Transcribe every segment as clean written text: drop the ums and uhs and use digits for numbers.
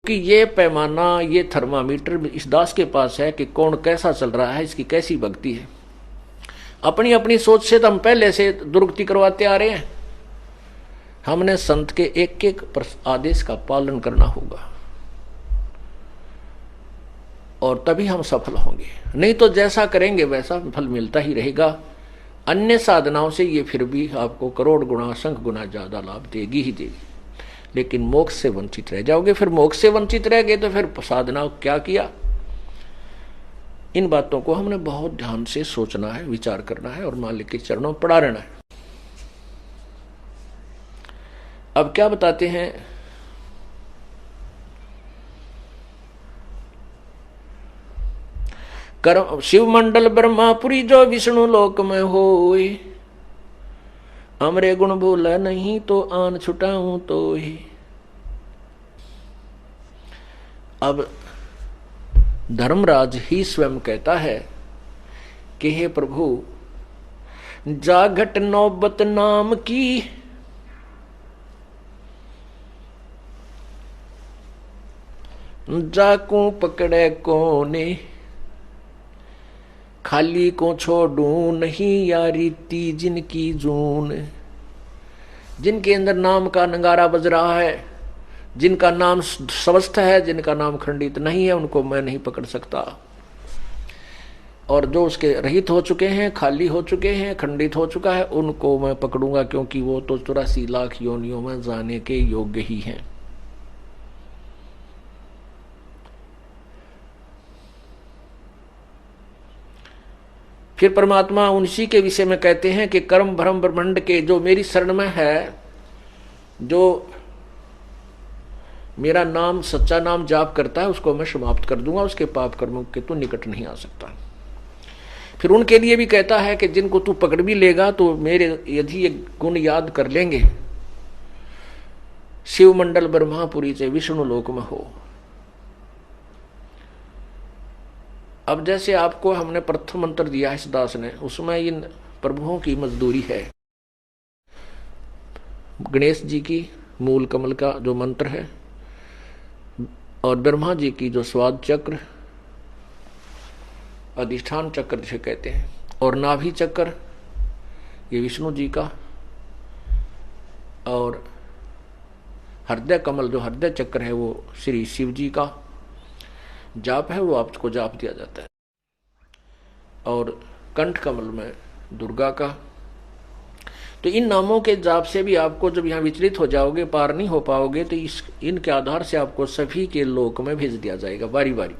कि ये पैमाना, ये थर्मामीटर इस दास के पास है कि कौन कैसा चल रहा है, इसकी कैसी भक्ति है। अपनी अपनी सोच से तो हम पहले से दुर्गति करवाते आ रहे हैं। हमने संत के एक एक आदेश का पालन करना होगा और तभी हम सफल होंगे, नहीं तो जैसा करेंगे वैसा फल मिलता ही रहेगा। अन्य साधनाओं से ये फिर भी आपको करोड़ गुना, असंख्य गुना ज्यादा लाभ देगी ही देगी, लेकिन मोक्ष से वंचित रह जाओगे। फिर मोक्ष से वंचित रह गए तो फिर साधना क्या किया। इन बातों को हमने बहुत ध्यान से सोचना है, विचार करना है और मालिक के चरणों में पड़ा रहना है। अब क्या बताते हैं, कर्म शिव मंडल ब्रह्मापुरी जो विष्णु लोक में होए, हमरे गुण भूला नहीं तो आन छुटाऊं तो ही। अब धर्मराज ही स्वयं कहता है कि हे प्रभु, जाघट नौबत नाम की, जाकू पकड़े कोने, खाली को छोड़ू नहीं यारी ती जिनकी जून। जिनके अंदर नाम का नगारा बज रहा है, जिनका नाम स्वस्थ है, जिनका नाम खंडित नहीं है, उनको मैं नहीं पकड़ सकता। और जो उसके रहित हो चुके हैं, खाली हो चुके हैं, खंडित हो चुका है, उनको मैं पकड़ूंगा, क्योंकि वो तो 84 लाख योनियों में जाने के योग्य ही हैं। फिर परमात्मा उनसी के विषय में कहते हैं कि कर्म भ्रम ब्रह्मांड के जो मेरी शरण में है, जो मेरा नाम सच्चा नाम जाप करता है, उसको मैं समाप्त कर दूंगा, उसके पाप कर्मों के तू निकट नहीं आ सकता। फिर उनके लिए भी कहता है कि जिनको तू पकड़ भी लेगा तो मेरे यदि ये गुण याद कर लेंगे, शिव मंडल ब्रह्मापुरी से विष्णु लोक में हो। अब जैसे आपको हमने प्रथम मंत्र दिया है इस दास ने, उसमें इन प्रभुओं की मजदूरी है। गणेश जी की मूल कमल का जो मंत्र है, और ब्रह्मा जी की जो स्वाद चक्र, अधिष्ठान चक्र जिसे कहते हैं, और नाभि चक्र ये विष्णु जी का, और हृदय कमल जो हृदय चक्र है वो श्री शिव जी का जाप है, वो आपको जाप दिया जाता है। और कंठ कमल में दुर्गा का। तो इन नामों के जाप से भी आपको जब यहाँ विचलित हो जाओगे, पार नहीं हो पाओगे, तो इनके आधार से आपको सभी के लोक में भेज दिया जाएगा बारी बारी।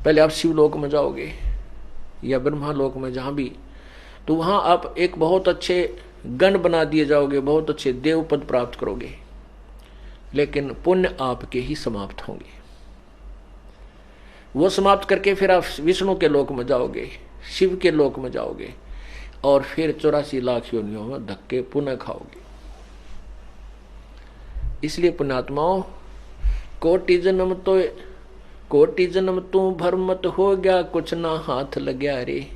पहले आप शिव लोक में जाओगे या ब्रह्मा लोक में, जहां भी, तो वहां आप एक बहुत अच्छे गण बना दिए जाओगे, बहुत अच्छे देव पद प्राप्त करोगे, लेकिन पुण्य आपके ही समाप्त होंगे। वो समाप्त करके फिर आप विष्णु के लोक में जाओगे, शिव के लोक में जाओगे, और फिर 84 लाख योनियों में धक्के पुनः खाओगे। इसलिए पुण्यात्माओं, कोटि जन्म तू भरमत हो गया, कुछ ना हाथ लग्या रे,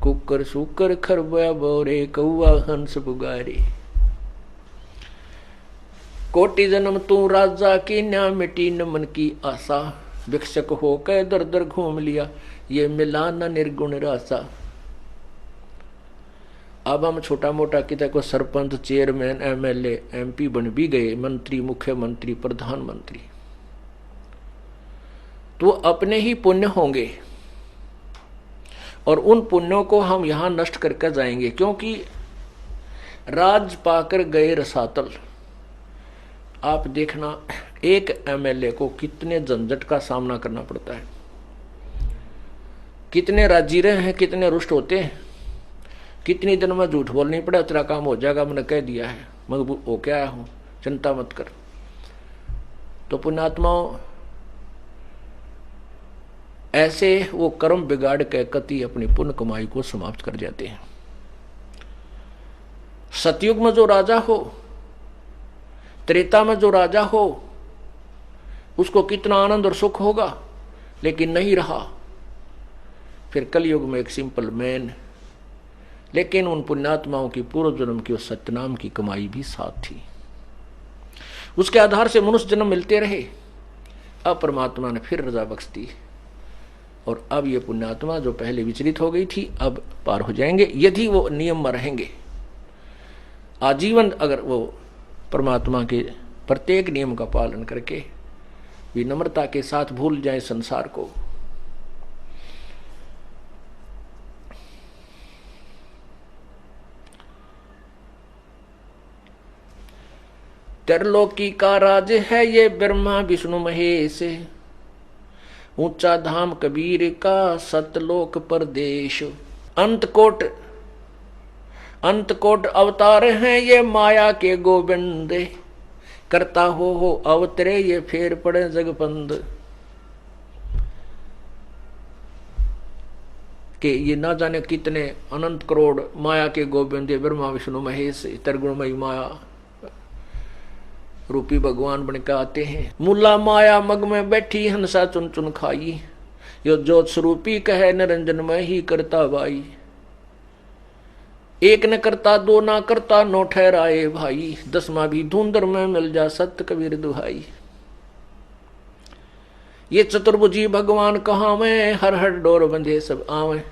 कुकर सुकर खरबया बोरे, कौआ हंस पुगारे। कोटि जन्म तू राजा की, न्या मिटी न मन की आशा, भिक्षक होकर दर दर घूम लिया, ये मिला न निर्गुण रासा। अब हम छोटा मोटा किसी को सरपंच, चेयरमैन, एमएलए, एमपी बन भी गए, मंत्री, मुख्यमंत्री, प्रधानमंत्री, तो अपने ही पुण्य होंगे, और उन पुण्यों को हम यहां नष्ट करके जाएंगे। क्योंकि राज पाकर गए रसातल। आप देखना, एक एमएलए को कितने झंझट का सामना करना पड़ता है, कितने राजीरे हैं, कितने रुष्ट होते हैं, कितनी दिन में झूठ बोलनी पड़े, तेरा काम हो जाएगा, मैंने कह दिया है, मैं होके आया हूं, चिंता मत कर। तो पुण्यात्माओं, ऐसे वो कर्म बिगाड़ के कति अपनी पुण्य कमाई को समाप्त कर जाते हैं। सतयुग में जो राजा हो, त्रेता में जो राजा हो, उसको कितना आनंद और सुख होगा, लेकिन नहीं रहा। फिर कलयुग में एक सिंपल मैन, लेकिन उन पुण्यात्माओं की पूर्व जन्म की उस सत्यनाम की कमाई भी साथ थी। उसके आधार से मनुष्य जन्म मिलते रहे। अब परमात्मा ने फिर रजा बख्श दी और अब ये पुण्यात्मा जो पहले विचलित हो गई थी अब पार हो जाएंगे, यदि वो नियम में रहेंगे। आजीवन अगर वो परमात्मा के प्रत्येक नियम का पालन करके विनम्रता के साथ भूल जाए संसार को। त्रिलोकी का राज है ये ब्रह्मा विष्णु महेश, ऊंचा धाम कबीर का सतलोक परदेश। अंतकोट अवतार हैं ये माया के गोविंद, करता हो अवतरे ये फेर पड़े जगपंद। कि ये ना जाने कितने अनंत करोड़ माया के गोविंद ब्रह्मा विष्णु महेश त्रिगुणमयी माया रूपी भगवान बनकर आते हैं। मुला माया मग में बैठी हंसा चुन चुन खाई, यो ज्योत स्वरूपी कहे निरंजन में ही करता बाई। एक न करता दो ना करता नो ठहराए भाई, दसवां भी धुंधर में मिल जा सत्य कबीर दुहाई। ये चतुर्भुजी भगवान कहाँ में हर हर डोर बंधे सब आवे,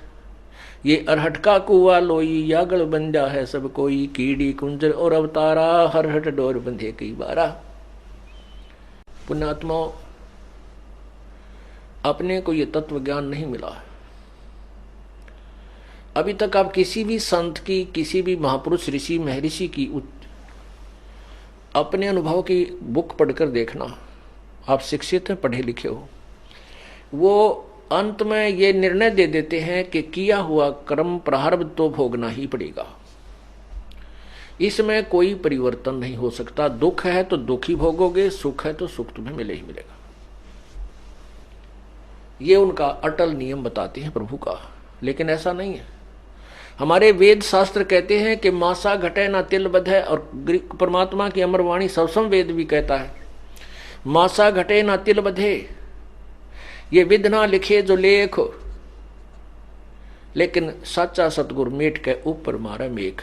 ये अरहट का कुआ लोई यागल बन जा है सब कोई। कीड़ी कुंजर और अवतारा हर हट डोर बंधे कई बारा। पुण्यात्माओं, अपने को ये तत्व ज्ञान नहीं मिला। अभी तक आप किसी भी संत की, किसी भी महापुरुष ऋषि महर्षि की अपने अनुभव की बुक पढ़कर देखना। आप शिक्षित हैं, पढ़े लिखे हो, वो अंत में ये निर्णय दे देते हैं कि किया हुआ कर्म प्रारब्ध तो भोगना ही पड़ेगा, इसमें कोई परिवर्तन नहीं हो सकता। दुख है तो दुख ही भोगोगे, सुख है तो सुख तुम्हें मिले ही मिलेगा। ये उनका अटल नियम बताते हैं प्रभु का। लेकिन ऐसा नहीं है। हमारे वेद शास्त्र कहते हैं कि मासा घटे ना तिल बधे, और परमात्मा की अमरवाणी सबसम वेद भी कहता है मासा घटे ना तिल बधे, ये विध ना लिखे जो लेख, लेकिन सच्चा सतगुरु मेट के ऊपर मारा मेघ।